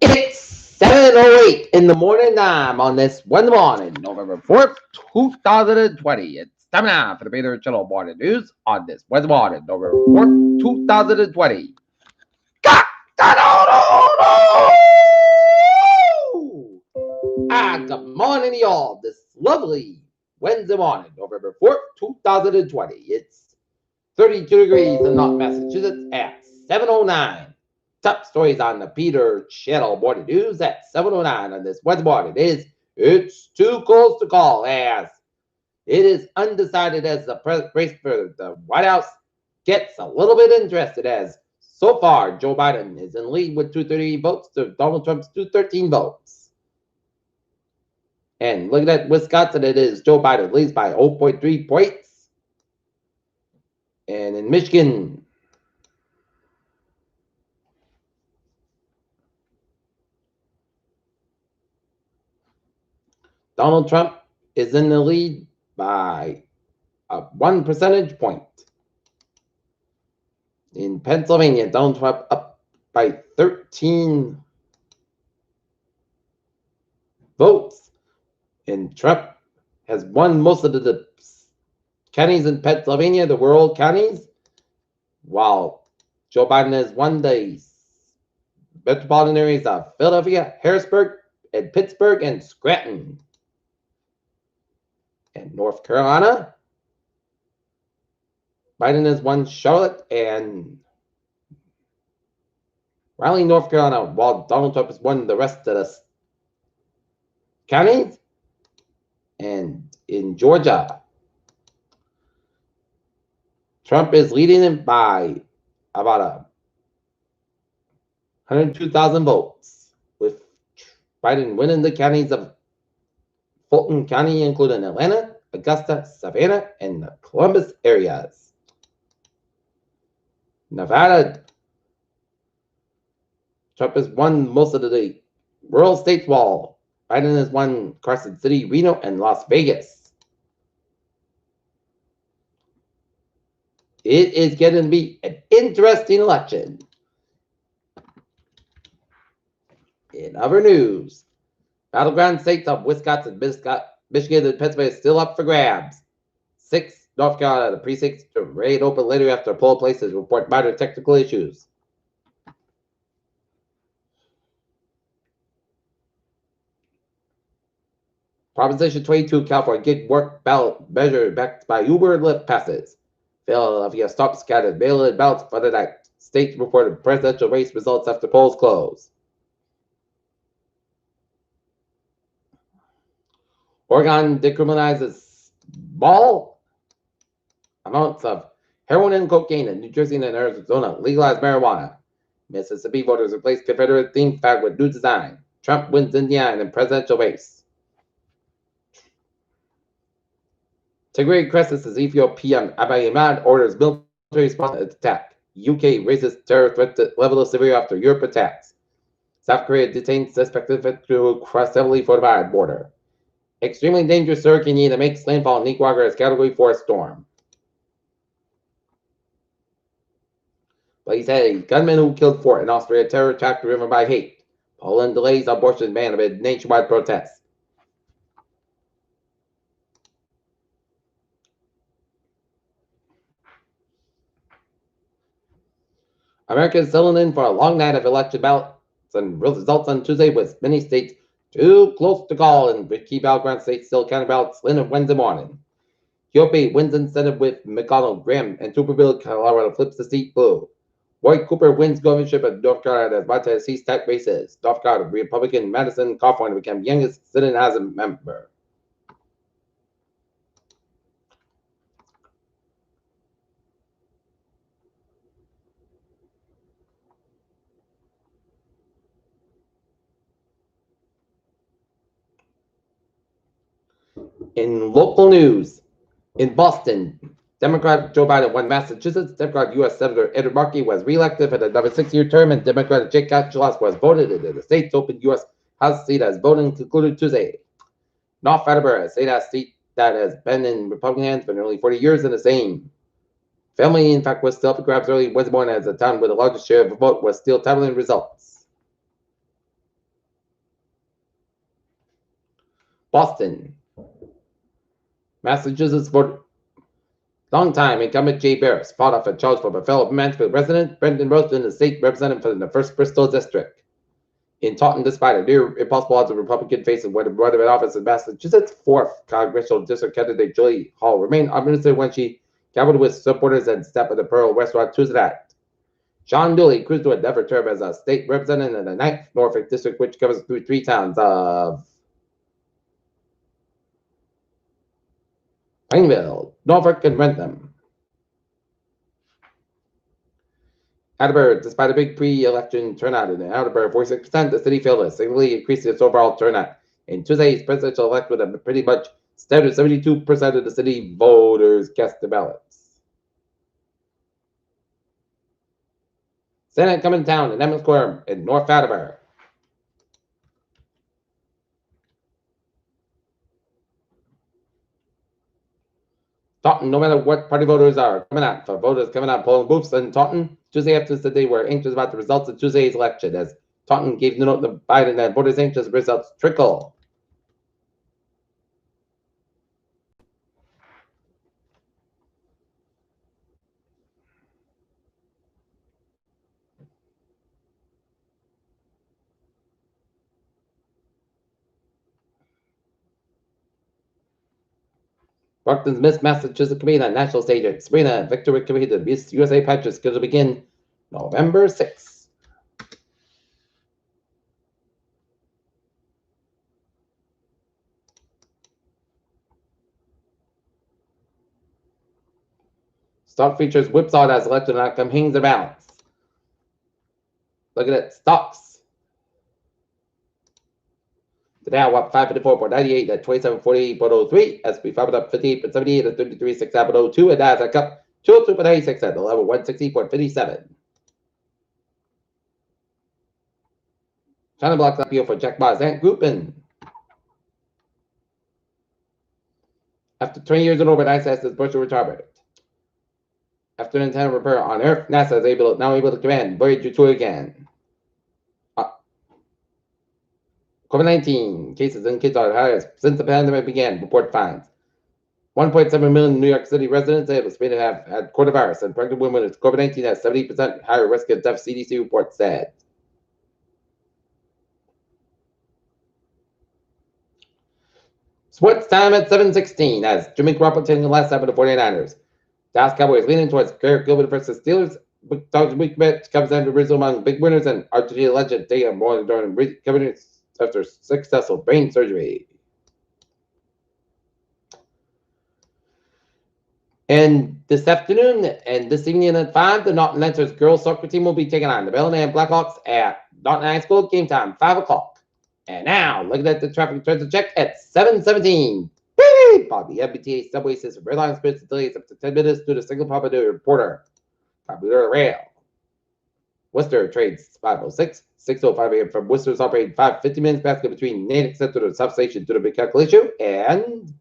It's 7:08 in the morning time on this Wednesday morning, November 4th, 2020. It's time now for the Peter Channel Morning News on this Wednesday morning, November 4th, 2020. Good morning, y'all. This lovely Wednesday morning, November 4th, 2020. It's 32 degrees in North Massachusetts at 7:09. Top stories on the Peter Channel Morning News at 7:09 on this Wednesday morning is it's too close to call as it is undecided as the race for the White House gets a little bit interested as so far Joe Biden is in lead with 230 votes to Donald Trump's 213 votes. And looking at Wisconsin, it is Joe Biden leads by 0.3 points. And in Michigan, Donald Trump is in the lead by 1 percentage point. In Pennsylvania, Donald Trump up by 13 votes. And Trump has won most of the counties in Pennsylvania, the rural counties, while Joe Biden has won the metropolitan areas of Philadelphia, Harrisburg, and Pittsburgh, and Scranton. And North Carolina, Biden has won Charlotte and Raleigh, North Carolina, while Donald Trump has won the rest of the counties. And in Georgia, Trump is leading it by about 102,000 votes, with Biden winning the counties of Fulton County, including Atlanta, Augusta, Savannah, and the Columbus areas. Nevada, Trump has won most of the rural states, while Biden has won Carson City, Reno, and Las Vegas. It is going to be an interesting election. In other news, battleground states of Wisconsin, Michigan, and Pennsylvania are still up for grabs. 6 North Carolina, the precincts to raid open later after poll places report minor technical issues. Proposition 22, California gig work ballot measure backed by Uber and Lyft passes. Philadelphia stops scattered mail-in ballots for the night. States reported presidential race results after polls close. Oregon decriminalizes small amounts of heroin and cocaine, and New Jersey and Arizona legalize marijuana. Mississippi voters replace Confederate theme flag with new design. Trump wins Indiana in presidential race. Tigray crisis as Ethiopian Abiy Ahmed orders military response to attack. UK raises terror threat to level of severe after Europe attacks. South Korea detains suspected to cross heavily fortified border. Extremely dangerous Hurricane Ian makes landfall in Nicaragua as Category 4 storm. Police had a gunman who killed 4 in Austria, terror attack driven by hate. Poland delays abortion ban amid nationwide protests. Americans settling in for a long night of election ballots and results on Tuesday, with many states too close to call and key battleground states still counting ballots in Wednesday morning. GOP wins in Senate with McConnell, Graham, and Tuberville. Colorado flips the seat blue. Roy Cooper wins governorship of North Carolina as Montana sees tight races. North Carolina Republican Madison California became youngest Senate House member. In local news, in Boston, Democrat Joe Biden won Massachusetts. Democrat U.S. Senator Ed Markey was reelected for the another 6-year term, and Democrat Jake Couchoulas was voted into the state's open U.S. House seat as voting concluded Tuesday. North Attleboro, a state House seat that has been in Republican hands for nearly 40 years, and the same. Family, in fact, was still up for grabs early Wednesday morning as the town with the largest share of the vote was still tallying results. Boston, Massachusetts voter. Longtime incumbent Jay Barris fought off a charge from a fellow Mansfield resident, Brendan Roston, the state representative for the 1st Bristol District. In Taunton, despite a near impossible odds, of Republican facing one of the office in Massachusetts' 4th congressional district candidate Julie Hall remained unministered when she gathered with supporters and stepped at the Pearl restaurant Tuesday night. Sean Dooley cruised to a never term as a state representative in the 9th Norfolk district, which covers through 3 towns of Plainville, Norfolk, and Rentham. Attleboro, despite a big pre-election turnout in Attleboro, 46%, the city failed to significantly increase its overall turnout. In Tuesday's presidential election, with a pretty much standard 72% of the city voters cast their ballots. Senate coming to town in Emmett Square in North Attleboro. Taunton, no matter what party voters are coming out, for voters coming out polling booths in Taunton, Tuesday after said they were anxious about the results of Tuesday's election, as Taunton gave the note to Biden that voters anxious results trickle. Brockton's Miss Massachusetts Committee on National Stage at Sabrina Victory Committee to Miss USA Pageant scheduled to begin November 6th. Stock features whipsawed as election outcome hangs the balance. Look at it, stocks. The Dow up 554.98 at 2748.03. S&P 500 up 58.78 at 33.67.02. And Nasdaq up 202.86 at 11,160.57. China blocks IPO for Jack Ma's Ant Group. And after 20 years in orbit, ISS is partial retirement. After an antenna repair on Earth, NASA is now able to command Voyager 2 again. COVID-19 cases in kids are the highest since the pandemic began, report finds. 1.7 million New York City residents are estimated to have had coronavirus, and pregnant women with COVID-19 has 70% higher risk of death, CDC report said. Sports time at 7:16 as Jimmy Garoppolo taking the last time of the 49ers. Dallas Cowboys leaning towards Garrett Gilbert versus Steelers. Week match comes down to Rizzo among big winners, and Argentina legend Diego Maradona recovering after successful brain surgery. And this afternoon and this evening at 5, the Norton Lancers girls soccer team will be taking on the Bellingham Blackhawks at Norton High School. Game time, 5 o'clock. And now, looking at the traffic trends check at 7:17. Bob, the MBTA subway system. Red line spirits delays up to 10 minutes due to single popular reporter. Popular rail. Worcester trades 5:06. 6:05 a.m. from Worcester's operating 5:50 minutes basket between Natick Center and substation due to big calculation. And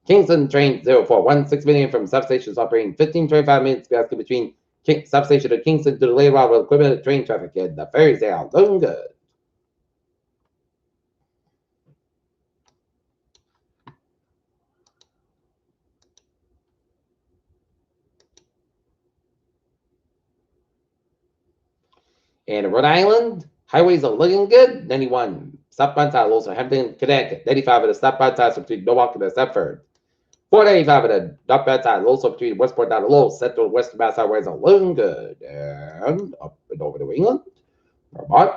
Kingston train 0416 6 million from substations operating 15:25 minutes basket between substation and Kingston to the lay around with equipment and train traffic. And the ferries are looking good. And in Rhode Island, highways are looking good. 91 southbound side, also Hampton, Connecticut. 95 at the southbound side, so between Milwaukee and Stepford. 485 at the northbound side, also between Westport down to Lowell. Central and western Mass highways are looking good. And up and over to England, Vermont.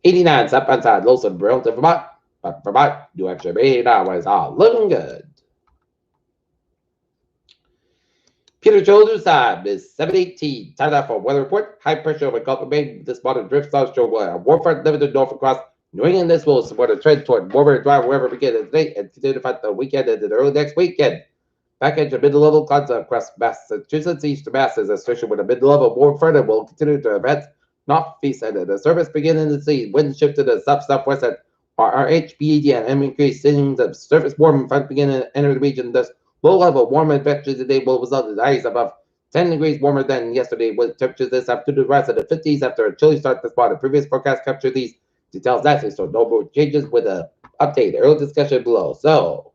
89 southbound side, also Burlington, Vermont. But Vermont, New Hampshire, Maine highways are looking good. Peter Childers time is 7:18. Time now for a weather report. High pressure over Gulf of Maine. This morning drift starts to a warm front limited north across New England. This will support a trend toward warmer and drier wherever we get today and continue to fight the weekend and the early next weekend. Back edge of mid-level clouds across Massachusetts, eastern Masses, especially with a mid-level warm front, and will continue to advance northeast and the surface beginning to see wind shift to the southwest at RHBED and increased seeing the surface warm front beginning to enter the region. Thus, low-level warm adventures today will result in highs above 10 degrees warmer than yesterday, with temperatures this afternoon to rise to the 50s after a chilly start this morning. Previous forecast captured these details lastly, so no more changes with a update, early discussion below. So,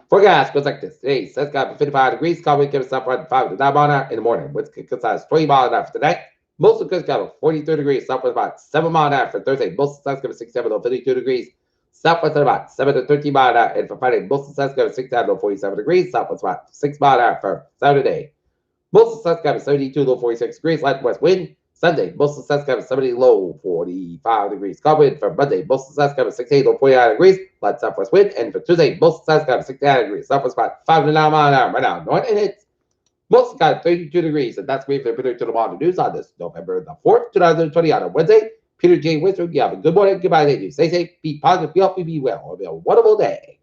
forecast goes like this. Today, sun's got 55 degrees, calm wind gives up around 5 to 9 mile an hour in the morning. Winds can size 20 mile an hour for tonight. Most of the got 43 degrees, southwest about 7 mile an hour for Thursday. Most of the sun's going to 67 to 52 degrees. Southwest at about 7 to 13 mile an hour. And for Friday, most of the sun's going to 67 to 47 degrees. Southwest about 6 mile an hour for Saturday. Most of the sun's going to 72 to 46 degrees. Light west wind. Sunday, most of the sun's going to 70 low 45 degrees. Calm wind for Monday, most of the sun's going to 68 to 49 degrees. Light southwest wind. And for Tuesday, most of the sun's going to 69 degrees. Southwest about 5 to 9 mile an hour right now. North and it's most got 32 degrees, and that's great for Peter to the morning news on this November the 4th, 2020 on a Wednesday. Peter J. Winthrop, you have a good morning, goodbye, ladies. Stay safe, be positive, be healthy, be well. Have a wonderful day.